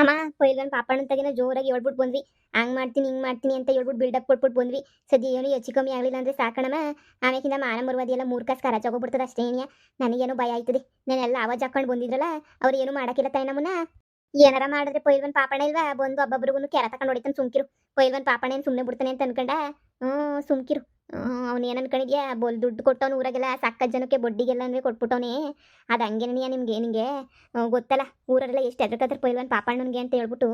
ಅಮ್ಮ ಪೈಲ್ವಾನ್ ಪಾಪಣ್ಣ ತಗಿನ ಜೋರಾಗಿ ಹೇಳ್ಬಿಟ್ಟು ಬಂದ್ವಿ. ಹಂಗ್ ಮಾಡ್ತೀನಿ ಹಿಂಗ್ ಮಾಡ್ತೀನಿ ಅಂತ ಹೇಳ್ಬಿಟ್ಟು ಬಿಲ್ಡಪ್ ಕೊಟ್ಬಿಟ್ಟು ಬಂದ್ವಿ. ಸದ್ಯ ಏನು ಹೆಚ್ಚು ಕಮ್ಮಿ ಆಗಲಿಲ್ಲ ಅಂದ್ರೆ ಸಾಕಣಮ್ಮ. ಆಮೇಕಿಂದ ಮಾನ ಮರುವಾದಿ ಎಲ್ಲ 3 ಕಾಸು ಕರಾಚ್ ಹೋಗ್ಬಿಡ್ತದೆ ಅಷ್ಟೇ. ನನಗೇನು ಭಯ ಆಯ್ತದೆ. ನಾನೆಲ್ಲ ಆವಾಜ್ ಹಾಕೊಂಡು ಬಂದಿದ್ರಲ್ಲ, ಅವ್ರು ಏನು ಮಾಡಕ್ಕಿಲ್ಲ ತಾಯಿ ನಮ್ಮನ್ನ. ಏನಾರ ಮಾಡಿದ್ರೆ ಪೈಲ್ವಾನ್ ಪಾಪಣ್ಣ ಇಲ್ವಾ ಬಂದು ಒಬ್ಬೊಬ್ರಿಗೂ ಕೆರ ತಕೊಂಡು ಹೊಡಿತಾನೆ. ಸುಮ್ಕಿರು. ಪೈಲ್ವಾನ್ ಪಾಪಣ್ಣ ಏನು ಸುಮ್ಮನೆ ಬಿಡ್ತಾನೆ ಅಂತ ಅನ್ಕೊಂಡ. ಸುಮ್ಕಿರು. ಅವ್ನು ಏನು ಅನ್ಕೊಂಡಿದ್ಯಾ, ಬೋಲ್ ದುಡ್ಡು ಕೊಟ್ಟವನು ಊರಾಗೆಲ್ಲ ಸಕ್ಕ ಜನಕ್ಕೆ ಬಡ್ಡಿಗೆಲ್ಲ ಅಂದ್ರೆ ಕೊಟ್ಬಿಟ್ಟವನೇ. ಅದು ಹಂಗೇನಿಯ ನಿಮ್ಗೆ ಗೊತ್ತಲ್ಲ, ಊರರೆಲ್ಲ ಎಷ್ಟು ಹೆದರ್ಕತ್ತಾರೆ ಪೈಲ್ವಾನ್ ಪಾಪಣ್ಣನಿಗೆ ಅಂತ ಹೇಳ್ಬಿಟ್ಟು.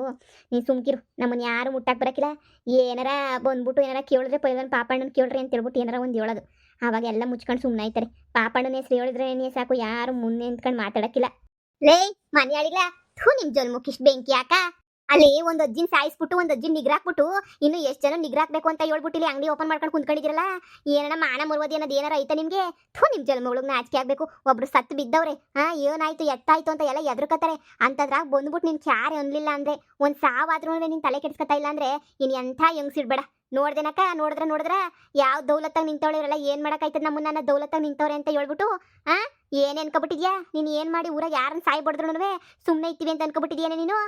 ನೀನು ಸುಮ್ಕಿರು. ನಮ್ಮನ್ನು ಯಾರು ಮುಟ್ಟಾಕ್ ಬರಕಿಲ್ಲ. ಏನಾರ ಬಂದ್ಬಿಟ್ಟು ಏನಾರ ಕೇಳಿದ್ರೆ ಪೈಲ್ವಾನ್ ಪಾಪಣ್ಣನ ಕೇಳ್ರಿ ಅಂತ ಹೇಳ್ಬಿಟ್ಟು ಏನಾರ ಒಂದು ಹೇಳೋದು. ಆವಾಗ ಎಲ್ಲ ಮುಚ್ಕೊಂಡು ಸುಮ್ಮನೆ ಆಯ್ತಾರೆ. ಪಾಪಣ್ಣನ ಹೆಸರು ಹೇಳಿದ್ರೆ ಸಾಕು, ಯಾರು ಮುಂದೆ ನಿಂತ್ಕೊಂಡು ಮಾತಾಡಕ್ಕಿಲ್ಲ. ಲೇ ಮನೆಯಾಳಿಲ್ಲ, ನಿಮ್ ಜನ್ಮಕ್ಕೆ ಇಷ್ಟು ಬೆಂಕಿ ಯಾಕ? ಅಲ್ಲಿ ಒಂದ್ ಅಜ್ಜಿನ ಸಾಯಿಸ್ಬಿಟ್ಟು ಒಂದ್ ಅಜ್ಜಿನ ನಿಗ್ರಾಕ್ಬಿಟ್ಟು ಇನ್ನು ಎಷ್ಟು ಜನ ನಿಗ್ರಾಕ್ಬೇಕು ಅಂತ ಹೇಳ್ಬಿಟ್ಟಿಲ್ಲ ಅಂಗಡಿ ಓಪನ್ ಮಾಡ್ಕೊಂಡು ಕುಂತ್ಕೊಂಡಿದ್ರಲ್ಲ. ಏನನ ಮಾನ ಮರುವದಿ ಅನ್ನೋದು ಏನಾರ ಐತ ನಿಮ್ಗೆ? ನಿಮ್ ಜನ್ಮಗಳಿಗೆ ನಾಚಿಕೆ ಆಗ್ಬೇಕು. ಒಬ್ರು ಸತ್ತು ಬಿದ್ದವ್ರೆ, ಏನಾಯ್ತು ಎತ್ತಾಯ್ತು ಅಂತ ಎಲ್ಲ ಎದ್ರಕತ್ತಾರೆ. ಅಂತದ್ರಾಗ ಬಂದ್ಬಿಟ್ಟು ನಿನ್ ಕ್ಯಾರೆ ಅನ್ಲಿಲ್ಲ ಅಂದ್ರೆ, ಒಂದ್ ಸಾವಾದ್ರೂ ನಿನ್ ತಲೆ ಕೆಡ್ಸ್ಕೊತಾ ಇಲ್ಲ ಅಂದ್ರೆ ಇನ್ ಎಂಥ ಹೆಂಗ್ಸಿಡ್ಬೇಡ. ನೋಡ್ದೇನಕ್ಕ, ನೋಡಿದ್ರ ಯಾವ ದೌಲತ್ತಾಗ ನಿಂತವಳಿರಲ್ಲ, ಏನ್ ಮಾಡಕ್ಕಾಯ್ತದ ನಮ್ಮನ್ನ ದೌಲತ್ತಾಗ ನಿಂತವ್ರೆ ಅಂತ ಹೇಳ್ಬಿಟ್ಟು ಏನ್ ಅನ್ಕೊಬಿಟ್ಟಿದ್ಯಾ? ನೀನ್ ಏನ್ ಮಾಡಿ ಊರಾಗ ಯಾರನ್ನ ಸಾಯ್ ಬಡ್ದ್ರು ಸುಮ್ನೆ ಇರ್ತೀವಿ ಅಂತ ಅನ್ಕೊಬಿಟ್ಟಿದ್ಯಾನೆ ನೀನು?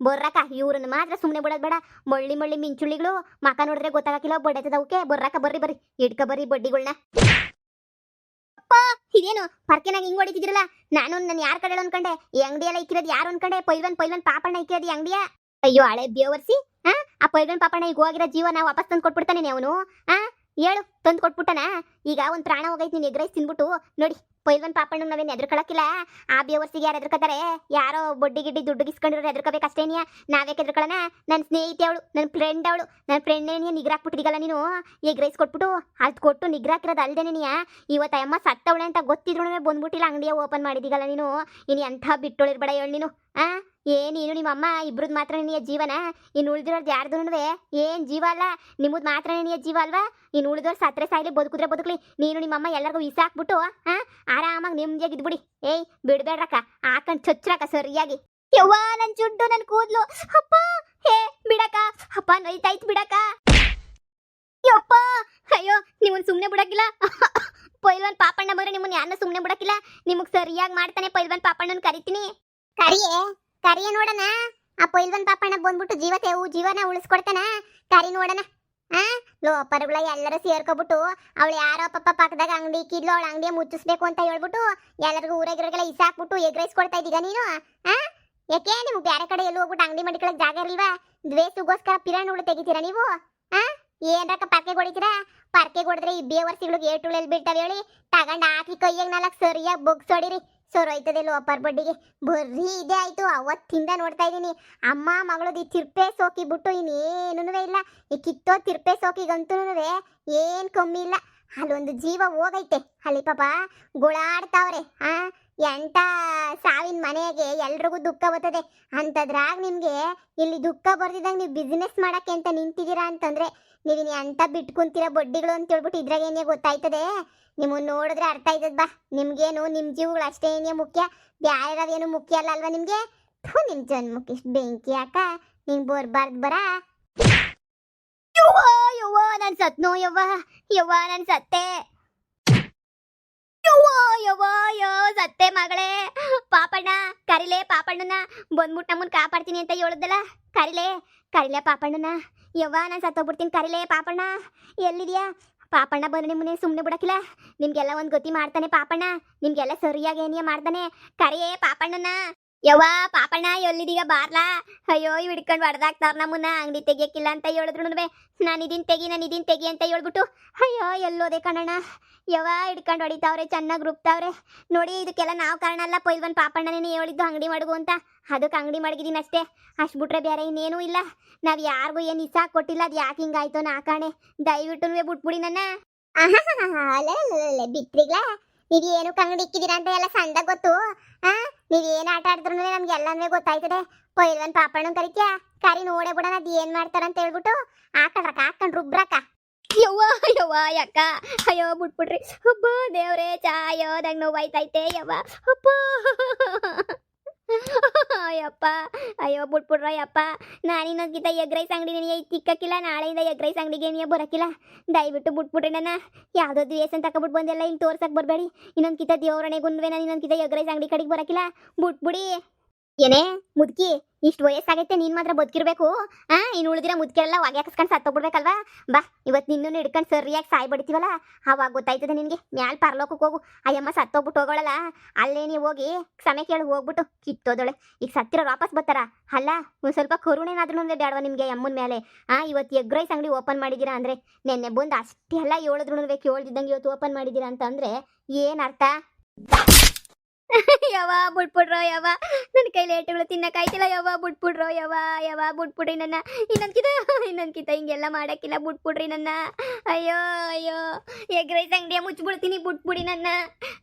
ಬೊರ್ರಕ ಇವ್ರನ್ನ ಮಾತ್ರ ಸುಮ್ಮನೆ ಬಿಡೋದ್ ಬೇಡ. ಮಳ್ಳಿ ಮಿಂಚುಳ್ಳಿಗಳು ಮಕ ನೋಡಿದ್ರೆ ಗೊತ್ತಾಗಕ್ಕಿಲ್ಲ ಬಡ್ಡೆತದವಕ್ಕೆ. ಬರ್ರಕ ಬರ್ರಿ ಇಡ್ಕ ಬರ್ರಿ ಬಡ್ಡಿಗಳನ್ನ. ಇದೇನು ಪರ್ಕೆನಾಗ ಹಿಂಗ್ ಹೊಡಿತಿದ್ರಲ್ಲ? ನಾನು ಯಾರ ಕಡೆ ಅನ್ಕೊಂಡೆ, ಈ ಅಂಗಡಿ ಎಲ್ಲ ಇಕ್ಕಿರೋದು ಯಾರು ಅನ್ಕೊಂಡೆ? ಪೈಲ್ವಾನ್ ಪಾಪಣ್ಣ ಇಕ್ಕಿರೋದು ಈ ಅಂಗಡಿಯ. ಅಯ್ಯೋ ಹಳೆ ಬೇವರ್ಸಿ. ಆ ಪೈಲ್ವಾನ್ ಪಾಪಣ್ಣ ಈಗ ಹೋಗಿರೋ ಜೀವ ನಾವು ವಾಪಸ್ ತಂದು ಕೊಟ್ಬಿಡ್ತಾನೆ ಅವನು. ಹೇಳು, ತಂದು ಕೊಟ್ಬಿಟ್ಟನ? ಈಗ ಒಂದ್ ಪ್ರಾಣ ಹೋಗೈತಿ ನೀನ್ ಎಗ್ರೈಸ್ ತಿನ್ಬಿಟ್ಟು. ನೋಡಿ ಪೈಲ್ವಾನ್ ಪಾಪಣ್ಣ ನಾವೇನು ಎದ್ರಕೊಳಕ್ಕಿಲ್ಲ. ಆ ಬೇವರ್ಸಿಗೆ ಯಾರು ಎದ್ರಕತ್ತಾರೆ? ಯಾರೋ ಬಡ್ಡಿ ಗಿಡ್ಡಿ ದುಡ್ಡು ಗಿಸ್ಕೊಂಡಿರೋ ಎದ್ರಕೋಬೇಕಷ್ಟೇನಿಯ. ನಾವ್ಯಾಕೆ ಎದ್ರಕೊಳ್ಳೋಣ? ನನ್ನ ಸ್ನೇಹಿತೆ ಅವಳು, ನನ್ನ ಫ್ರೆಂಡ್ ಅವಳು. ನನ್ನ ಫ್ರೆಂಡ್ನೇ ನಿಗ್ರಾಕ್ಬಿಟ್ಟಿದೀಗಲ್ಲ ನೀನು. ಎಗ್ರೈಸ್ ಕೊಟ್ಬಿಟ್ಟು ಅದು ಕೊಟ್ಟು ನಿಗ್ರಾಕಿರೋದು ಅಲ್ದೇನೆ ಇವತ್ತು ಅಮ್ಮ ಸತ್ತವಳೆ ಅಂತ ಗೊತ್ತಿದ್ರು ಬಂದ್ಬಿಟ್ಟಿಲ್ಲ ಅಂಗಡಿಯ ಓಪನ್ ಮಾಡಿದೀಗಲ್ಲ ನೀನು. ಇನ್ನು ಎಂಥ ಬಿಟ್ಟೊಳಿರ್ಬೇಡ ಹೇಳಿ ನೀನು. ನೀನು ನಿಮ್ಮ ಅಮ್ಮ ಇಬ್ರದ್ ಮಾತ್ರ ನಿನ್ನ ಜೀವನ. ಇನ್ನು ಉಳಿದಿರೋದು ಯಾರ್ದು ಏನ್ ಜೀವ ಅಲ್ಲ, ನಿಮ್ಮದ್ ಮಾತ್ರ ನಿನ್ನ ಜೀವ ಅಲ್ವಾ? ಇನ್ನು ಉಳಿದವ್ರು ಸತ್ರೆ ಸಾಯ್ಲಿ, ಬದುಕಿದ್ರೆ ಬದುಕ್ಲಿ. ನೀನು ನಿಮ್ಮಮ್ಮ ಎಲ್ಲರಿಗೂ ವಿಸ ಹಾಕ್ಬಿಟ್ಟು ಆರಾಮಾಗಿ ನೆಮ್ಮದಿಯಾಗಿ ಇದ್ಬಿಡಿ. ಬಿಡ್ಬೇಡ್ರಕ್ಕ, ಹಾಕೊಂಡ್ ಚೊಚ್ರಕ್ಕ ಸರಿಯಾಗಿ. ಯವ್ವ ನನ್ ಜುಡ್ಡು, ನನ್ ಕೂದ್ಲು, ಅಪ್ಪ ಬಿಡಕ, ಅಪ್ಪ ನೈತಾಯ್ತು ಬಿಡಕ. ಯಪ್ಪ ಅಯ್ಯೋ, ನಿಮ್ಮನ್ ಸುಮ್ನೆ ಬಿಡಕ್ಕಿಲ್ಲ. ಪೈಲ್ವಾನ್ ಪಾಪಣ್ಣ ಬಂದ್ರೆ ನಿಮ್ಮನ್ನ ಯಾರನ್ನ ಸುಮ್ನೆ ಬಿಡಕ್ಕಿಲ್ಲ. ನಿಮಗ್ ಸರಿಯಾಗಿ ಮಾಡ್ತಾನೆ ಪೈಲ್ವಾನ್ ಪಾಪಣ್ಣನ. ಕರಿತೀನಿ. ಕರಿಯ ನೋಡಣ. ಆ ಪೈಲ್ವಾನ್ ಪಾಪಣ್ಣ ಬಂದ್ಬಿಟ್ಟು ಜೀವನ ಉಳಿಸ್ಕೊಡ್ತಾನ. ಕರಿ ನೋಡಣ. ಲೋಪರ್ಗಳ ಎಲ್ಲರೂ ಸೇರ್ಕೊಬಿಟ್ಟು ಅವಳು ಯಾರೋ ಪಕ್ಕದಾಗ ಅಂಗಡಿ ಇಕ್ಕಿದ್ಲು, ಅವಳ ಅಂಗಡಿಯ ಮುಚ್ಚಿಸ್ಬೇಕು ಅಂತ ಹೇಳ್ಬಿಟ್ಟು ಎಲ್ಲರಿಗೂ ಊರಾಗಿರೋಗೆಲ್ಲ ಇಸಾಕ್ಬಿಟ್ಟು ಎಗ್ರೈಸ್ ಕೊಡ್ತಾ ಇದ್ದೀಗ ನೀನು. ಯಾಕೆ ನಿಮ್ಗೆ ಬೇರೆ ಕಡೆ ಎಲ್ಲೂ ಹೋಗ್ಬಿಟ್ಟು ಅಂಗಡಿ ಮಾಡಿಕೊಳಕ್ ಜಾಗ ಇರ್ಲಿಲ್ವಾ? ದ್ವೇಷಗೋಸ್ಕರ ಪಿರಾಣುಗಳು ತೆಗಿತೀರಾ ನೀವು? ಏನ್ರಕ್ಕ ಪರ್ಕೆ ಹೊಡಿತೀರಾ? ಪರ್ಕೆ ಹೊಡೆದ್ರೆ ಈ ಬೇವರ್ಸಿಗಳಿಗೆ ಏಟುಳೆಲ್ ಬೀಳ್ತಾವೆ ಹೇಳಿ. ತಗೊಂಡು ಹಾಕಿ ಕೈಯಾಗ 4 ಸರಿಯಾಗಿ ಬೊಗ್ಸೋಡಿರಿ. ಸೊರೋಯ್ತದೆ ಲೋಪರ್ ಬಡ್ಡಿಗೆ. ಬರ್ರಿ ಇದೇ ಆಯ್ತು. ಅವತ್ತಿಂದ ನೋಡ್ತಾ ಇದ್ದೀನಿ ಅಮ್ಮ ಮಗಳದು ಈ ತಿರ್ಪೆ ಸೋಕಿ ಬಿಟ್ಟು ಇನ್ನೇನು ಇಲ್ಲ. ಈ ಕಿತ್ತೋ ತಿರ್ಪೆ ಸೋಕಿಗಂತೂ ಏನ್ ಕಮ್ಮಿ ಇಲ್ಲ. ಅಲ್ಲೊಂದು ಜೀವ ಹೋಗೈತೆ. ಅಲ್ಲಿ ಪಾಪ ಗುಳಾಡ್ತಾವ್ರೆ. ಎಂಟ ಸಾವಿನ ಮನೆಗೆ ಎಲ್ರಿಗೂ ದುಃಖ ಬರ್ತದೆ. ಅಂತದ್ರಾಗ ನಿಮ್ಗೆ ಇಲ್ಲಿ ದುಃಖ ಬರ್ದಿದ್ದಾಗ ನೀವು ಬಿಸ್ನೆಸ್ ಮಾಡಕ್ಕೆ ಅಂತ ನಿಂತಿದ್ದೀರಾ ಅಂತಂದ್ರೆ ನೀವಿನ್ ಎಂತ ಬಿಟ್ಕೊಂತೀರಾ ಬಡ್ಡಿಗಳು ಅಂತ ಹೇಳ್ಬಿಟ್ಟು ಇದ್ರಾಗ ಏನೇ ಗೊತ್ತಾಯ್ತದೆ. ನಿಮ್ಮನ್ನು ನೋಡಿದ್ರೆ ಅರ್ಥ ಆಯ್ತದ ಬಾ. ನಿಮ್ಗೇನು ನಿಮ್ಮ ಜೀವಗಳು ಅಷ್ಟೇ ಏನೇ ಮುಖ್ಯ, ಬ್ಯಾರೇನು ಮುಖ್ಯ ಅಲ್ಲ ಅಲ್ವಾ ನಿಮ್ಗೆ? ನಿಮ್ ಜನ್ಮಕ್ಕೆ ಇಷ್ಟು ಬೆಂಕಿ ಯಾಕ? ನಿಂಗೆ ಬರ್ಬಾರ್ದು ಬರ. ಯವ್ವ ನನ್ ಸತ್ನೋ, ಯವ್ವ ನನ್ ಸತ್ತೆ. ಸತ್ತೆ ಮಗಳೇ. ಪಾಪಣ್ಣ ಕರಿಲೆ, ಪಾಪಣ್ಣನ ಬಂದ್ಬಿಟ್ಟು ನಮ್ಮನ್ ಕಾಪಾಡ್ತೀನಿ ಅಂತ ಹೇಳುದಲ್ಲ. ಕರಿಲೆ ಪಾಪಣ್ಣನ. ಯವ್ವ ನಾನು ಸತ್ತೋಗ್ಬಿಡ್ತೀನಿ. ಕರಿಲೆ ಪಾಪಣ್ಣ, ಎಲ್ಲಿದ್ಯಾ? ಪಾಪಣ್ಣ ಬಂದ್ರೆ ನಿಮ್ಮನ್ನೇ ಸುಮ್ಮನೆ ಬಿಡಕ್ಕಿಲ್ಲ. ನಿಮ್ಗೆಲ್ಲ ಒಂದು ಗತಿ ಮಾಡ್ತಾನೆ ಪಾಪಣ್ಣ. ನಿಮ್ಗೆಲ್ಲ ಸರಿಯಾಗಿ ಏನಿಯ ಮಾಡ್ತಾನೆ. ಕರಿಯೇ ಪಾಪಣ್ಣನ. ಯವ್ವ ಪಾಪಣ್ಣ ಎಲ್ಲಿದೀಗ ಬಾರ್ಲಾ? ಅಯ್ಯೋ ಇವ್ ಹಿಡ್ಕೊಂಡು ಹೊಡೆದಾಕ್ತಾರ ನಮ್ಮನ್ನ. ಅಂಗಡಿ ತೆಗಿಯಕ್ಕಿಲ್ಲ ಅಂತ ಹೇಳಿದ್ರು ನಾನು ಇದೀನ್ ತೆಗಿ ಅಂತ ಹೇಳ್ಬಿಟ್ಟು ಅಯ್ಯೋ ಎಲ್ಲೋದೆ ಕಣಣ್ಣ. ಯವ್ವ ಹಿಡ್ಕೊಂಡು ಹೊಡಿತಾವ್ರೆ, ಚೆನ್ನಾಗಿ ರುಬ್ತಾವ್ರೆ. ನೋಡಿ ಇದಕ್ಕೆಲ್ಲ ನಾವು ಕಾರಣ ಅಲ್ಲ. ಪೈಲ್ವಾನ್ ಪಾಪಣ್ಣನೇ ಹೇಳಿದ್ದು ಅಂಗಡಿ ಮಡಗು ಅಂತ. ಅದಕ್ಕೆ ಅಂಗಡಿ ಮಡಗಿದೀನಿ ಅಷ್ಟೇ. ಅಷ್ಟು ಬಿಟ್ರೆ ಬೇರೆ ಇನ್ನೇನೂ ಇಲ್ಲ. ನಾವು ಯಾರಿಗೂ ಏನು ಇಸ ಕೊಟ್ಟಿಲ್ಲ. ಅದು ಯಾಕೆ ಹಿಂಗಾಯ್ತು ನಾಕಾಣೆ. ದಯವಿಟ್ಟು ಬಿಟ್ಬಿಡಿ ನನ್ನ. ಬಿಟ್ರಿಗ್ಲ ನೀವೇನು ಅಂಗಡಿ ಇಕ್ಕಿದೀರ ಅಂತ ಎಲ್ಲ ಸಂದ ಗೊತ್ತು. ನೀವೇನು ಆಟ ಆಡಿದ್ರು ನಮ್ಗೆ ಎಲ್ಲಂದ್ರೆ ಗೊತ್ತಾಯ್ತದೆ. ಪೈಲ್ವಾನ್ ಪಾಪಣ್ಣನ ಕರಿತ್ಯಾ? ಕರಿ ನೋಡೇ ಬಿಡೋಣ ಅದು ಏನ್ ಮಾಡ್ತಾರಂತ ಹೇಳ್ಬಿಟ್ಟು ಹಾಕೊಂಡ್ ರುಬ್ರಕ್ಕ. ಯವ್ವ ಯಾಕ? ಅಯ್ಯೋ ಬಿಟ್ಬಿಡ್ರಿ. ಹಬ್ಬ ದೇವ್ರೇ ಚಾಯೋ ನಂಗೆ ನೋವಾಯ್ತೈತೆ. ಯವ್ವ ಅಪ್ಪ ಯಪ್ಪ. ಅಯ್ಯೋ ಬಿಟ್ಬಿಡ್ರ ಯಪ್ಪ. ನಾನಿನ್ನೊಂದ್ಗಿಂತ ಎಗ್ ರೈಸ್ ಅಂಗಡಿ ತಿಕ್ಕಕ್ಕಿಲ್ಲ. ನಾಳೆಯಿಂದ ಎಗ್ ರೈಸ್ ಅಂಗಡಿಗೆ ಬರೋಕ್ಕಿಲ್ಲ. ದಯವಿಟ್ಟು ಬಿಟ್ಬಿಡ್ರಿ ನನ್ನ. ಯಾವುದೋ ದ್ವೇಷನ್ ತಗೊಬಿಟ್ಟು ಬಂದೆಲ್ಲ ಇಲ್ಲಿ ತೋರ್ಸಕ್ ಬರಬೇಡಿ. ಇನ್ನೊಂದ್ಕಿಂತ ದೇವ್ರಣೆಗುಂದ್ವೆ ನಾನು ಇನ್ನೊಂದ್ಕಿಂತ ಎಗ್ ರೈಸ್ ಅಂಗಡಿ ಕಡೆಗೆ ಬರೋಕ್ಕಿಲ್ಲ. ಬಿಟ್ಬಿಡಿ. ಏನೇ ಮುದುಕಿ ಇಷ್ಟು ವಯಸ್ಸಾಗೈತೆ ನೀನ್ ಮಾತ್ರ ಬದುಕಿರ್ಬೇಕು. ಇನ್ನು ಉಳಿದಿರೋ ಮುದುಕಿರೆಲ್ಲ ಹೊಗೆ ಹಾಕಿಸ್ಕೊಂಡು ಸತ್ತೋಗ್ಬಿಡ್ಬೇಕಲ್ವಾ. ಬಾ ಇವತ್ತು ನಿನ್ನನ್ನು ಹಿಡ್ಕೊಂಡು ಸರಿಯಾಗಿ ಸಾಯ್ ಬಡಿತೀವಲ್ಲ ಅವಾಗ ಗೊತ್ತಾಯ್ತದೆ ನಿನ್ಗೆ. ಮ್ಯಾಲ್ ಪರ್ಲೋಕಕ್ಕೆ ಹೋಗು. ಅಯ್ಯಮ್ಮ ಸತ್ತೋಗ್ಬಿಟ್ಟು ಹೋಗೋಳಲ್ಲ ಅಲ್ಲೇ ನೀವು ಹೋಗಿ ಸಮಯ ಕೇಳಿ ಹೋಗ್ಬಿಟ್ಟು ಕಿತ್ತೋದಳೆ. ಈಗ ಸತ್ತಿರೋ ವಾಪಸ್ ಬರ್ತಾರ ಅಲ್ಲ. ಒಂದು ಸ್ವಲ್ಪ ಕರುಣೆನಾದ್ರೂ ಬೇಡವಾ ನಿಮ್ಗೆ ಅಮ್ಮನ ಮೇಲೆ. ಇವತ್ತು ಎಗ್ ರೈಸ್ ಅಂಗಡಿ ಓಪನ್ ಮಾಡಿದ್ದೀರಾ ಅಂದ್ರೆ ನೆನ್ನೆ ಬಂದು ಅಷ್ಟೆಲ್ಲ ಹೇಳಿದ್ರು ಕೇಳ್ದಿದ್ದಂಗೆ ಇವತ್ತು ಓಪನ್ ಮಾಡಿದ್ದೀರಾ ಅಂತ ಅಂದ್ರೆ ಏನ್ ಅರ್ಥ? ಯಾವ ಬಿಟ್ಬಿಡ್ರೋ ಯಾವ ನನ್ನ ಕೈಲಿ ಏಟುಗಳು ತಿನ್ನಕ್ಕಾಯ್ತಿಲ್ಲ. ಯಾವ ಬಿಟ್ಬಿಡ್ರೋ ಯಾವ ಬಿಟ್ಬಿಡ್ರಿ ನನ್ನ. ಇನ್ನೊಂದ್ಕಿತ ಹಿಂಗೆಲ್ಲ ಮಾಡಕ್ಕಿಲ್ಲ. ಬಿಟ್ಬಿಡ್ರಿ ನನ್ನ. ಅಯ್ಯೋ ಅಯ್ಯೋ ಎಗ್ ರೈಸ್ ಅಂಗಡಿಯ ಮುಚ್ಚಿಬಿಡ್ತೀನಿ. ಬಿಟ್ಬಿಡಿ ನನ್ನ.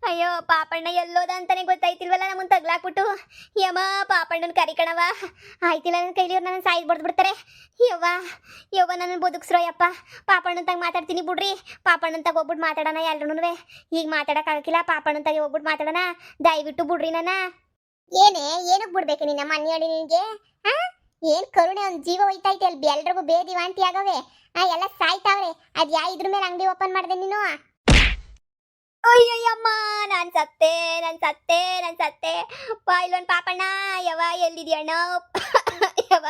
ಅಯ್ಯೋ ಪಾಪಣ್ಣ ಎಲ್ಲೋದ ಅಂತಾನೆ ಗೊತ್ತಾಯ್ತಿಲ್ವಲ್ಲ. ನಮ್ಮನ್ನ ತಗ್ಲಾಕ್ಬಿಟ್ಟು ಯಮ್ಮ ಪಾಪಣ್ಣನ ಕರಿಕಣವ ಆಯ್ತಿಲ್ಲ. ನನ್ನ ಕೈಲಿ ನನ್ನ ಸಾಯ್ದು ಬಡ್ದ್ಬಿಡ್ತಾರೆ. ಯವ್ವ ನನ್ನ ಬದುಕ್ಸ್ರೋ ಯಪ್ಪ. ಪಾಪಣ್ಣಂತಾಗ ಮಾತಾಡ್ತೀನಿ ಬಿಡ್ರಿ. ಪಾಪಣ್ಣಂತಾಗ ಹೋಗ್ಬಿಟ್ಟು ಮಾತಾಡೋಣ ಎಲ್ರೂ. ಈಗ ಮಾತಾಡಕ್ಕಾಗಕ್ಕಿಲ್ಲ. ಪಾಪಣ್ಣಂತಾಗೆ ಹೋಗ್ಬಿಟ್ಟು ಮಾತಾಡೋಣ. ದಯವಿಟ್ಟು ಬಿಡ್ರಿ ನನ್ನ. ಏನಕ್ಕೆ ಬಿಡ್ಬೇಕು ನಿನ್ನ ಮನೆ ಹೇಳಿ ನಿನಗೆ? ಏನ್ ಕರುಣೆ, ಒಂದು ಜೀವ ಹೋಯ್ತೈತೆ ಅಲ್ಲಿ. ಎಲ್ರಿಗೂ ಬೇದಿ ವಾಂತಿ ಆಗವೆ. ಎಲ್ಲ ಸಾಯ್ತಾವ್ರೆ. ಅದ್ ಇದ್ರ ಮೇಲೆ ಅಂಗಡಿ ಓಪನ್ ಮಾಡಿದೆ ನೀನು? ಅಯ್ಯಯ್ಯಮ್ಮ ನಾನ್ ಸತ್ತೆ. ಇಲ್ಲೊಂದು ಪಾಪಣ್ಣ ಯವ ಎಲ್ಲಿದ್ಯಣ್ಣ? ಯವ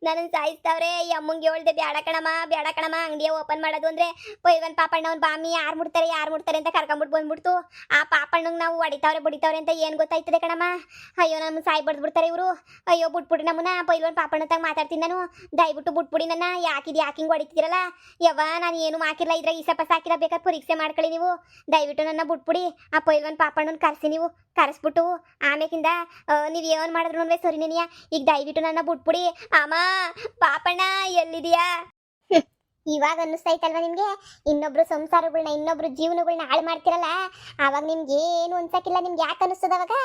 ನನ್ನ ಸಾಯಿಸ್ತಾವ್ರೆ. ಈ ಅಮ್ಮಂಗೆ ಹೇಳ್ದೆ ಬ್ಯಾಡ ಕಣಮ್ಮ ಅಂಗಡಿಯ ಓಪನ್ ಮಾಡೋದು ಅಂದ್ರೆ ಪೈವನ್ ಪಾಪಣ್ಣ ಅವ್ನ ಬಾಮಿ ಯಾರು ಮುಡ್ತಾರೆ ಅಂತ ಕರ್ಕೊಂಬಿಟ್ಟು ಬಂದ್ಬಿಡ್ತು. ಆ ಪಾಪಣ್ಣಂಗೆ ನಾವು ಬಡಿತಾವ್ರೆ ಅಂತ ಏನ್ ಗೊತ್ತಾಯ್ತದೆ ಕಣಮ್ಮ. ಅಯ್ಯೋ ನಮ್ಮ ಸಾಯಿ ಬಡ್ದ್ಬಿಡ್ತಾರೆ ಇವರು. ಅಯ್ಯೋ ಬಿಟ್ಬಿಡ್ರಿ ನಮ್ಮನ್ನ. ಪೈವನ್ ಪಾಪಣ್ಣಂತಾಗ ಮಾತಾಡ್ತೀನಿ ನಾನು. ದಯವಿಟ್ಟು ಬಿಟ್ಬಿಡಿ ನನ್ನ. ಯಾಕಿಂಗ್ ಹೊಡಿತಿರಲ್ಲ? ಯವ್ವ ನಾನು ಏನು ಹಾಕಿಲ್ಲ ಇದ್ರಾಗ. ಈಸಪಸ್ ಹಾಕಿಲ್ಲ. ಬೇಕಾದ್ರೆ ಪರೀಕ್ಷೆ ಮಾಡ್ಕೊಳ್ಳಿ ನೀವು. ದಯವಿಟ್ಟು ನನ್ನ ಬಿಟ್ಬಿಡಿ. ಆ ಪೈಲ್ವನ್ ಪಾಪಣ್ಣನ ಕರೆಸಿ ನೀವು. ಕರೆಸ್ಬಿಟ್ಟು ಆಮೇಕಿಂದ ನೀವು ಏನು ಮಾಡಿದ್ರು ಸರಿ ನೆನಿಯ. ಈಗ ದಯವಿಟ್ಟು ನನ್ನ ಬಿಟ್ಬಿಡಿ. ಅಮ್ಮ ಪಾಪಣ್ಣ ಎಲ್ಲಿದೆಯಾ? ಇವಾಗ ಅನ್ನಿಸ್ತೈತಲ್ವ ನಿಮ್ಗೆ ಇನ್ನೊಬ್ರು ಸಂಸಾರಗಳನ್ನ ಇನ್ನೊಬ್ರು ಜೀವನಗಳನ್ನ ಹಾಳು ಮಾಡ್ತಿರಲ್ಲ. ಆವಾಗ ನಿಮ್ಗೆ ಏನು ಅನ್ಸಕ್ಕಿಲ್ಲ. ನಿಮ್ಗೆ ಯಾಕೆ ಅನಿಸ್ತದ ಅವಾಗ?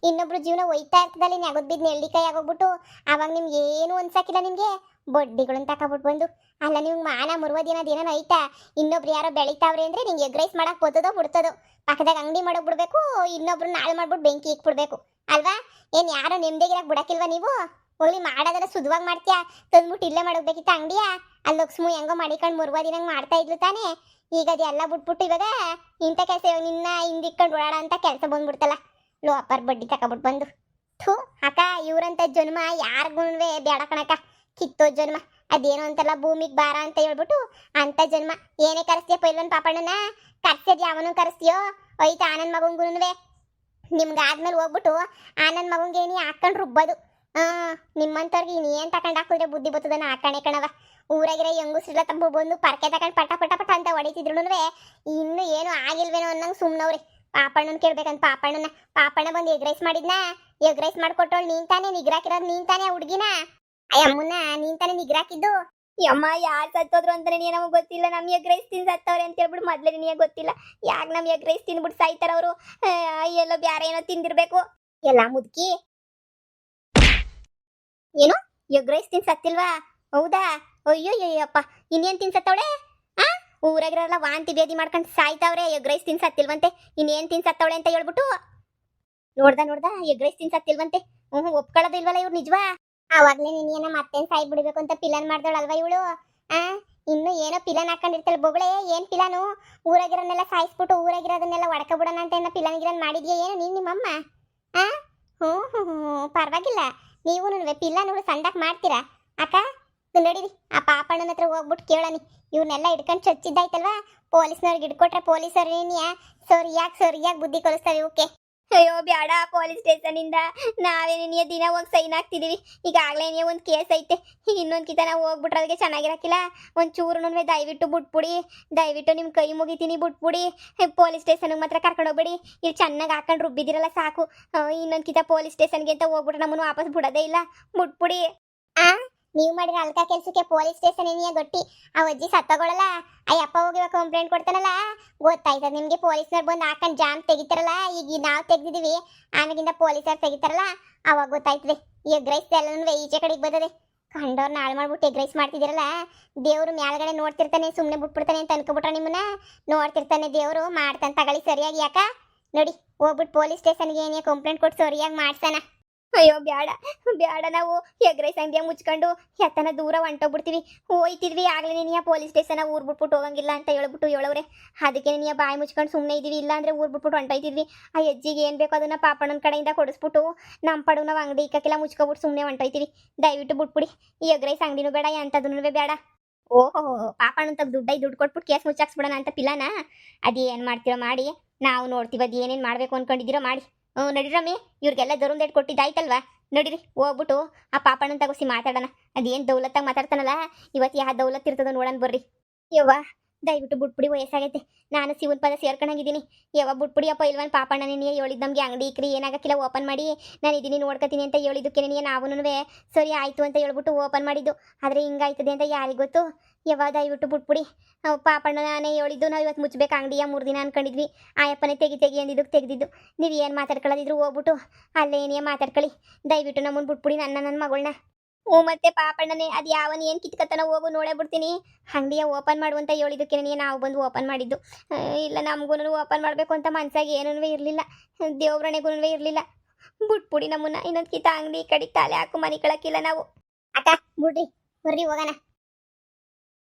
ಇನ್ನೊಬ್ರು ಜೀವನ ಒಯ್ತಾ ಇರ್ತದಲ್ಲಿ ನೆಗದ್ ಬಿದ್ದು ನೆಳ್ಳಿಕಾಯಿ ಆಗೋಗ್ಬಿಟ್ಟು ಆವಾಗ ನಿಮ್ಗೆ ಏನು ಅನ್ಸಕ್ಕಿಲ್ಲ. ನಿಮ್ಗೆ ಬಡ್ಡಿಗಳನ್ನ ತಕೊಬಿಟ್ಟು ಬಂದು ಅಲ್ಲ ನಿಮ್ಗೆ ಮಾನ ಮುರುವದಿನದೇನೋ ಐತಾ? ಇನ್ನೊಬ್ರು ಯಾರೋ ಬೆಳಿತಾವ್ರೆ ಅಂದ್ರೆ ನಿಂಗೆ ಎಗ್ ರೈಸ್ ಮಾಡಕ್ ಬರ್ತದೋ ಬಿಡ್ತದೋ. ಪಕ್ಕದಾಗ ಅಂಗಡಿ ಮಾಡೋಕ್ ಬಿಡ್ಬೇಕು. ಇನ್ನೊಬ್ರು ನಾಳೆ ಮಾಡ್ಬಿಟ್ಟು ಬೆಂಕಿ ಇಕ್ಬಿಡ್ಬೇಕು ಅಲ್ವಾ? ಏನ್ ಯಾರೋ ನೆಮ್ಮದಿಗಿರಕ್ ಬಿಡಕ್ಕಿಲ್ವಾ ನೀವು? ಹೋಗ್ಲಿ ಮಾಡೋದನ್ನ ಸುಧವಾಗಿ ಮಾಡ್ತೀಯಾ? ತಂದ್ಬಿಟ್ಟು ಇಲ್ಲೇ ಮಾಡೋಗ್ಬೇಕಿತ್ತ ಅಂಗಡಿಯ? ಅಲ್ಲಿ ಸುಮ್ಮು ಹೆಂಗೋ ಮಾಡಿಕೊಂಡು ಮುರುವದಿನಂಗೆ ಮಾಡ್ತಾ ಇದ್ಲು ತಾನೇ. ಈಗ ಅದೆಲ್ಲ ಬಿಟ್ಬಿಟ್ಟು ಇವಾಗ ಇಂಥ ಕೆಲಸ ನಿನ್ನ ಹಿಂದಿಕ್ಕೊಂಡು ಓಡಾಡ ಅಂತ ಕೆಲಸ ಬಂದ್ಬಿಡ್ತಲ್ಲ. ಲೋ ಅಪ್ಪರ್ ಬಡ್ಡಿ ತಕೊಬಿಟ್ಟು ಬಂದು ಥೂ ಅಕ್ಕ ಇವ್ರಂತ ಜನ್ಮ ಯಾರಿಗೂ ಬೇಡ ಕಣಕ್ಕ. ಕಿತ್ತೋ ಜನ್ಮ ಅದೇನೋ ಅಂತೆಲ್ಲ ಭೂಮಿಗೆ ಬಾರ ಅಂತ ಹೇಳ್ಬಿಟ್ಟು ಅಂತ ಜನ್ಮ. ಏನೇ ಕರೆಸ್ತೀಯ ಪೈಲ್ವನ್ ಪಾಪಣ್ಣನ? ಕರ್ಸದ್ ಯಾವನು ಕರೆಸ್ತೀಯೋ? ಐತ ಆನಂದ್ ಮಗಂಗುನುವೆ. ನಿಮ್ಗಾದ್ಮೇಲೆ ಹೋಗ್ಬಿಟ್ಟು ಆನಂದ್ ಮಗಂಗೆ ನೀ ಹಾಕೊಂಡು ರುಬ್ಬೋದು. ನಿಮ್ಮಂತವ್ರಿಗೆ ಇನ್ನೇನ್ ತಕೊಂಡ್ ಹಾಕಿದ್ರೆ ಬುದ್ಧಿ ಬರ್ತದನ್ನ ಹಾಕಣೆ ಕಣವ. ಊರಾಗಿರೋ ಹೆಂಗುಸ್ರೆಲ್ಲ ತಮ್ಮ ಬಂದು ಪರ್ಕೆ ತಗೊಂಡು ಪಟ ಅಂತ ಹೊಡಿತಿದ್ರು. ಇನ್ನು ಏನು ಆಗಿಲ್ವೇನೋ ಅನ್ನಂಗೆ ಸುಮ್ನವ್ರಿ. ಪಾಪಣ್ಣನ ಕೇಳ್ಬೇಕಂತ ಪಾಪಣ್ಣ ಬಂದು ಎಗ್ ರೈಸ್ ಮಾಡಿದ್ನಾ? ಎಗ್ ರೈಸ್ ಮಾಡ್ಕೊಟ್ಟವಳು ನೀನ್ ತಾನೇ? ನಿಗ್ರಾಕಿರೋದು ನೀನ್ ತಾನೇ? ಹುಡ್ಗಿನ ಅಮ್ಮನ್ನ ನೀನ್ ತಾನೇ ನಿಗ್ರಾಕಿದ್ದು? ಅಮ್ಮ ಯಾರು ಸತ್ತೋದ್ರು ಅಂತಾನೆ ನಮಗೆ ಗೊತ್ತಿಲ್ಲ. ನಮ್ ಎಗ್ ರೈಸ್ ತಿನ್ ಸತ್ತವ್ರೆ ಅಂತ ಹೇಳ್ಬಿಟ್ಟು ಮೊದ್ಲೇ ನಿನಗೆ ಗೊತ್ತಿಲ್ಲ. ಯಾಕೆ ನಮ್ ಎಗ್ ರೈಸ್ ತಿನ್ಬಿಟ್ಟು ಸಾಯ್ತಾರ ಅವರು? ಎಲ್ಲೋ ಬ್ಯಾರೆ ಏನೋ ತಿಂದಿರ್ಬೇಕು. ಎಲ್ಲ ಮುದುಕಿ ಏನು ಎಗ್ ರೈಸ್ ತಿನ್ ಸತ್ತಿಲ್ವಾ? ಹೌದಾ? ಅಯ್ಯೋಯ್ಯಪ್ಪ ಇನ್ನೇನ್ ತಿನ್ಸತ್ತವಳೆ? ಊರಾಗಿರಲ್ಲ ವಾಂತಿ ಬೇದಿ ಮಾಡ್ಕೊಂಡು ಸಾಯ್ತಾವ್ರೆ. Egg rice ತಿನ್ಸತ್ತಿಲ್ವಂತೆ. ಇನ್ನೇನ್ ತಿನ್ಸತ್ತವಳೆ ಅಂತ ಹೇಳ್ಬಿಟ್ಟು ನೋಡ್ದ ಎಗ್ ರೈಸ್ ತಿನ್ಸತ್ತಿಲ್ವಂತೆ. ಒಪ್ಕೊಳ್ಳೋದಿಲ್ವಲ್ಲ ಇವ್ರು ನಿಜವಾ? ಅವಾಗ್ಲೇ ನೀನೇನ ಮತ್ತೇನ್ ಸಾಯ್ ಬಿಡ್ಬೇಕು ಅಂತ ಪಿಲಾನ್ ಮಾಡ್ದವಳಲ್ವಾ ಇವಳು? ಇನ್ನು ಏನೋ ಪಿಲಾನ್ ಹಾಕೊಂಡಿರ್ತಾಳೆ ಬೊಗಳೆ. ಏನ್ ಪಿಲಾನು? ಊರಾಗಿರೋನ್ನೆಲ್ಲ ಸಾಯಿಸ್ಬಿಟ್ಟು ಊರಾಗಿರೋದನ್ನೆಲ್ಲ ಒಡಕ ಬಿಡೋಣ ಅಂತ ಏನೋ ಪಿಲಾನ್ ಗಿಲಾನ್ ಮಾಡಿದ್ಯಾ ಏನು ನೀನ್ ನಿಮ್ಮಮ್ಮ? ಪರವಾಗಿಲ್ಲ. ನೀವು ಪಿಲಾನು ಸಂಡಾಕ್ ಮಾಡ್ತೀರಾ ಅಕ್ಕ? ನಡೀರಿ ಆ ಪಾಪಣ್ಣನ ಹತ್ರ ಹೋಗ್ಬಿಟ್ಟು ಕೇಳನಿ. ಇವ್ರನ್ನೆಲ್ಲ ಹಿಡ್ಕೊಂಡು ಚಚ್ಚಿದ್ದಾಯ್ತಲ್ವಾ? ಪೊಲೀಸ್ನವ್ರಿಗೆ ಹಿಡ್ಕೊಟ್ರೆ ಪೊಲೀಸರು ಸರಿಯಾಗಿ ಬುದ್ಧಿ ಕಲಿಸ್ತಾರೆ ಇವಕ್ಕೆ. ಅಯ್ಯೋ ಬ್ಯಾಡ ಪೊಲೀಸ್ ಸ್ಟೇಷನ್ ಇಂದ ನಾವೇ ನಿನ್ನೆ ದಿನ ಹೋಗಿ ಸೈನ್ ಹಾಕ್ತಿದೀವಿ. ಈಗಾಗಲೇ ಒಂದು ಕೇಸ್ ಐತೆ. ಈಗ ಇನ್ನೊಂದ್ಕಿತ ನಾವು ಹೋಗ್ಬಿಟ್ರೆ ಅದಕ್ಕೆ ಚೆನ್ನಾಗಿರಕ್ಕಿಲ್ಲ. ಒಂದು ಚೂರು ದಯವಿಟ್ಟು ಬಿಟ್ಬಿಡಿ. ದಯವಿಟ್ಟು ನಿಮ್ಮ ಕೈ ಮುಗಿತೀನಿ ಬಿಟ್ಬಿಡಿ. ಪೊಲೀಸ್ ಸ್ಟೇಷನ್ಗೆ ಮಾತ್ರ ಕರ್ಕೊಂಡು ಹೋಗ್ಬಿಡಿ. ಇಲ್ಲಿ ಚೆನ್ನಾಗಿ ಹಾಕೊಂಡು ರುಬ್ಬಿದಿರಲ್ಲ ಸಾಕು. ಇನ್ನೊಂದ್ಕಿತ ಪೊಲೀಸ್ ಸ್ಟೇಷನ್ಗೆ ಅಂತ ಹೋಗ್ಬಿಟ್ರೆ ನಮ್ಮನ್ನು ವಾಪಸ್ ಬಿಡೋದೇ ಇಲ್ಲ. ಬಿಟ್ಬಿಡಿ. ನೀವು ಮಾಡಿರೋ ಅಲ್ಕ ಕೆಲ್ಸಕ್ಕೆ ಪೊಲೀಸ್ ಸ್ಟೇಷನ್ ಏನಿಯ ಗೊತ್ತಿ? ಆ ಅಜ್ಜಿ ಸತ್ತೋಗಳಲ್ಲ ಅಯ್ಯಪ್ಪ ಹೋಗಿ ಕಂಪ್ಲೇಂಟ್ ಕೊಡ್ತಾನಲ್ಲ ಗೊತ್ತಾಯ್ತದ ನಿಮ್ಗೆ. ಪೊಲೀಸ್ನವ್ರು ಬಂದು ಹಾಕೊಂಡು ಜಾಮ್ ತೆಗಿತಾರಲ್ಲ. ಈಗ ನಾವು ತೆಗ್ದಿದೀವಿ ಆಮೇಲಿಂದ ಪೊಲೀಸರು ತೆಗಿತಾರಲ್ಲ ಅವಾಗ ಗೊತ್ತಾಯ್ತದೆ. ಎಗ್ ರೈಸ್ ಎಲ್ಲನೂ ಈಚೆ ಕಡೆಗೆ ಬರ್ತದೆ. ಕಂಡವ್ರನ್ನ ಹಾಳು ಮಾಡ್ಬಿಟ್ಟು ಎಗ್ ರೈಸ್ ಮಾಡ್ತಿದ್ದೀರಲ್ಲ. ದೇವ್ರು ಮ್ಯಾಲ್ಗಡೆ ನೋಡ್ತಿರ್ತಾನೆ. ಸುಮ್ಮನೆ ಬಿಟ್ಬಿಡ್ತಾನೆ ಅಂತ ಅನ್ಕೊಬಿಟ್ರೆ ನಿಮ್ಮನ್ನ ನೋಡ್ತಿರ್ತಾನೆ ದೇವ್ರು. ಮಾಡ್ತಾನೆ ತಗೊಳ್ಳಿ ಸರಿಯಾಗಿ. ಯಾಕ ನೋಡಿ ಹೋಗ್ಬಿಟ್ಟು ಪೊಲೀಸ್ ಸ್ಟೇಷನ್ಗೆ ಏನೇ ಕಂಪ್ಲೇಂಟ್ ಕೊಟ್ಟು ಸರಿಯಾಗಿ ಮಾಡ್ತಾನ. ಅಯ್ಯೋ ಬ್ಯಾಡ ಬ್ಯಾಡ, ನಾವು ಎಗ್ ರೈಸ್ ಅಂಗಡಿಯ ಮುಚ್ಕೊಂಡು ಎತ್ತನ ದೂರ ಹೊಂಟೋಗ್ಬಿಡ್ತೀವಿ. ಹೋಯ್ತಿದ್ವಿ ಆಗ್ಲೇ ನೀನಿಯ ಪೊಲೀಸ್ ಸ್ಟೇಷನ್ ಊರ್ ಬಿಟ್ಬಿಟ್ಟು ಹೋಗಂಗಿಲ್ಲ ಅಂತ ಹೇಳ್ಬಿಟ್ಟು ಹೇಳವ್ರೆ. ಅದಕ್ಕೆ ನೀನಿಯ ಬಾಯಿ ಮುಚ್ಕೊಂಡು ಸುಮ್ಮನೆ ಇದೀವಿ, ಇಲ್ಲ ಅಂದ್ರೆ ಊರ್ ಬಿಟ್ಬಿಟ್ಟು ಹೊಂಟೋಯ್ತಿದ್ವಿ. ಆ ಅಜ್ಜಿಗೆ ಏನ್ ಬೇಕೋ ಅದನ್ನ ಪಾಪಣ್ಣನ ಕಡೆಯಿಂದ ಕೊಡಿಸ್ಬಿಟ್ಟು ನಮ್ಮ ಪಡು ನಾವು ಅಂಗಡಿ ಇಕ್ಕೆಲ್ಲ ಮುಚ್ಕೊಬಿಟ್ಟು ಸುಮ್ಮನೆ ಹೊಂಟೋಯ್ತಿವಿ. ದಯವಿಟ್ಟು ಬಿಟ್ಬಿಡಿ, ಈ ಎಗ್ ರೈಸ್ ಅಂಗಡಿನೂ ಬೇಡ, ಎಂಥದೂ ಬೇಡ. ಓಹೋ, ಪಾಪಣ್ಣನ ತಗ ದುಡ್ಡು ಕೊಟ್ಬಿಟ್ಟು ಕೇಸ್ ಮುಚ್ಚಾಕ್ಸ್ಬಿಡೋಣ ಅಂತ ಪಿಲಾನ? ಅದೇನ್ ಮಾಡ್ತೀರೋ ಮಾಡಿ, ನಾವು ನೋಡ್ತೀವಿ. ಅದು ಏನೇನು ಮಾಡ್ಬೇಕು ಅನ್ಕೊಂಡಿದ್ದೀರೋ ಮಾಡಿ. ನಡಿರಮ್ಮಿ, ಇವ್ರಿಗೆಲ್ಲ ದರುಂದೇಟ್ ಕೊಟ್ಟಿದ್ದಾಯ್ತಲ್ವಾ? ನಡೀರಿ ಹೋಗ್ಬಿಟ್ಟು ಆ ಪಾಪಣ್ಣನ ತಗೋಸಿ ಮಾತಾಡೋಣ. ಅದೇನು ದೌಲತ್ತಾಗ ಮಾತಾಡ್ತಾನಲ್ಲ, ಇವತ್ತು ಯಾವ ದೌಲತ್ ಇರ್ತದ ನೋಡೋಣ ಬರ್ರಿ. ಯವ್ವ ದಯವಿಟ್ಟು ಬಿಟ್ಬಿಡಿ, ವಯಸ್ಸಾಗೈತೆ. ನಾನು ಶಿವನ್ ಪದ ಸೇರ್ಕೊಂಡಾಗಿದ್ದೀನಿ. ಯವ್ವ ಬಿಟ್ಬಿಡಿ ಅಪ್ಪ. ಇಲ್ವನ್ ಪಾಪಣ್ಣ ನೀನು ಹೇಳಿದ್ ನಮಗೆ ಅಂಗಡಿ ಇಕ್ರಿ, ಏನಾಗಕ್ಕಿಲ್ಲ ಓಪನ್ ಮಾಡಿ, ನಾನು ಇದೀನಿ ನೋಡ್ಕೊತೀನಿ ಅಂತ ಹೇಳಿದ್ದಕ್ಕೆ ನೀನು ನಾವುನುವೆ ಸರಿ ಆಯಿತು ಅಂತ ಹೇಳ್ಬಿಟ್ಟು ಓಪನ್ ಮಾಡಿದ್ದು. ಆದರೆ ಹಿಂಗಾಯ್ತದೆ ಅಂತ ಯಾರಿಗೆ ಗೊತ್ತು? ಯವ್ವ ದಯವಿಟ್ಟು ಬಿಟ್ಬಿಡಿ. ಪಾಪಣ್ಣ ನಾನೇ ಹೇಳಿದ್ದು, ನಾವು ಇವತ್ತು ಮುಚ್ಚಬೇಕು ಅಂಗಡಿಯ 3 ದಿನ ಅನ್ಕೊಂಡಿದ್ವಿ. ಆಯಪ್ಪನೇ ತೆಗಿ ಅಂದಿದ್ದಕ್ಕೆ ತೆಗೆದಿದ್ದು. ನೀವು ಏನು ಮಾತಾಡ್ಕೊಳ್ಳೋದಿದ್ರು ಹೋಗ್ಬಿಟ್ಟು ಅಲ್ಲೇ ಏನೇ ಮಾತಾಡ್ಕೊಳ್ಳಿ. ದಯವಿಟ್ಟು ನಮ್ಮನ್ನು ಬಿಟ್ಬಿಡಿ, ನನ್ನ ಮಗಳನ್ನ. ಮತ್ತೆ ಪಾಪಣ್ಣನೇ ಅದು ಯಾವನ್ ಏನು ಕಿತ್ಕತನ ಹೋಗು ನೋಡೇ ಬಿಡ್ತೀನಿ. ಅಂಗಡಿಯ ಓಪನ್ ಮಾಡುವಂತ ಹೇಳಿದ್ದಕ್ಕೆ ನಾವು ಬಂದು ಓಪನ್ ಮಾಡಿದ್ದು. ಇಲ್ಲ, ನಮಗೂ ಓಪನ್ ಮಾಡಬೇಕು ಅಂತ ಮನ್ಸಾಗಿ ಏನೂ ಇರಲಿಲ್ಲ, ದೇವ್ರಣೆಗೂ ಇರಲಿಲ್ಲ. ಬಿಟ್ಬಿಡಿ ನಮ್ಮನ್ನ. ಇನ್ನೊಂದು ಕಿತ ಅಂಗಡಿ ಈ ಕಡೆಗೆ ತಲೆ ಹಾಕು ಮನೆ ಕಳಕ್ಕಿಲ್ಲ ನಾವು. ಅಕ್ಕ ಬಿಡ್ರಿ, ಬರ್ರಿ ಹೋಗೋಣ.